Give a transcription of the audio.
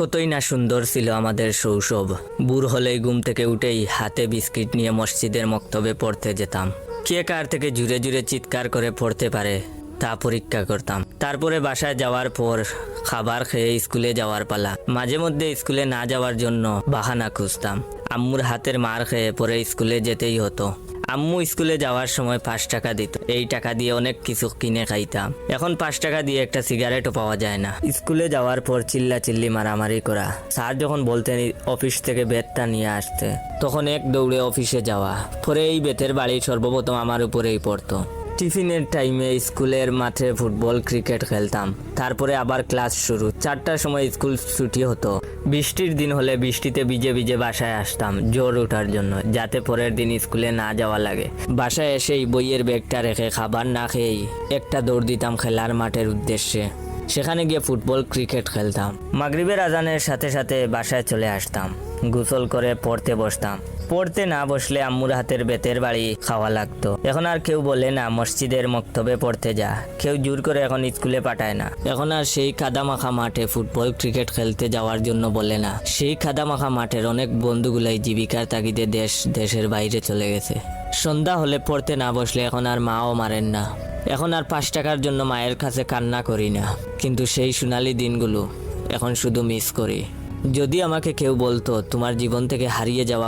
কতই না সুন্দর ছিল আমাদের শৈশব। ভোর হলেই ঘুম থেকে উঠেই হাতে বিস্কিট নিয়ে মসজিদের মক্তবে পড়তে যেতাম। কে কার থেকে জুড়ে জুড়ে চিৎকার করে পড়তে পারে তা পরীক্ষা করতাম। তারপরে বাসায় যাওয়ার পর খাবার খেয়ে স্কুলে যাওয়ার পালা। মাঝে মধ্যে স্কুলে না যাওয়ার জন্য বাহানা খুঁজতাম। আম্মুর হাতের মার খেয়ে পরে স্কুলে যেতেই হতো। আম্মু স্কুলে যাওয়ার সময় 5 টাকা দিত। এই টাকা দিয়ে অনেক কিছু কিনে খাইতাম। এখন 5 টাকা দিয়ে একটা সিগারেটও পাওয়া যায় না। স্কুলে যাওয়ার পর চিল্লাচিল্লি মারামারি করা। স্যার যখন বলতেন অফিস থেকে বেতটা নিয়ে আসতে, তখন এক দৌড়ে অফিসে যাওয়া। পরে এই বেতের বাড়ি সর্বপ্রথম আমার উপরেই পড়তো। টিফিনের টাইমে স্কুলের মাঠে ফুটবল ক্রিকেট খেলতাম। তারপরে আবার ক্লাস শুরু। 4টার সময় স্কুল ছুটি হতো। বৃষ্টির দিন হলে বৃষ্টিতে ভিজে ভিজে বাসায় আসতাম জ্বর ওঠার জন্য, যাতে পরের দিন স্কুলে না যাওয়া লাগে। বাসায় এসেই বইয়ের ব্যাগটা রেখে খাবার না খেয়েই একটা দৌড় দিতাম খেলার মাঠের উদ্দেশ্যে। সেখানে গিয়ে ফুটবল ক্রিকেট খেলতাম। মাগরিবের আজানের সাথে সাথে বাসায় চলে আসতাম। গোসল করে পড়তে বসতাম। পড়তে না বসলে আম্মুর হাতের বেতের বাড়ি খাওয়া লাগতো। এখন আর কেউ বলে না মসজিদের মক্তবে পড়তে যা, কেউ জোর করে এখন স্কুলে পাঠায় না। এখন আর সেই কাদামাখা মাঠে ফুটবল ক্রিকেট খেলতে যাওয়ার জন্য বলে না। সেই কাদামাখা মাঠের অনেক বন্ধুগুলাই জীবিকার তাগিদে দেশের বাইরে চলে গেছে। সন্ধ্যা হলে পড়তে না বসলে এখন আর মাও মারেন না। এখন আর 5 টাকার জন্য মায়ের কাছে কান্না করি না, কিন্তু সেই সোনালি দিনগুলো এখন শুধু মিস করি। যদি আমাকে কেউ বলতো তোমার জীবন থেকে হারিয়ে যাওয়া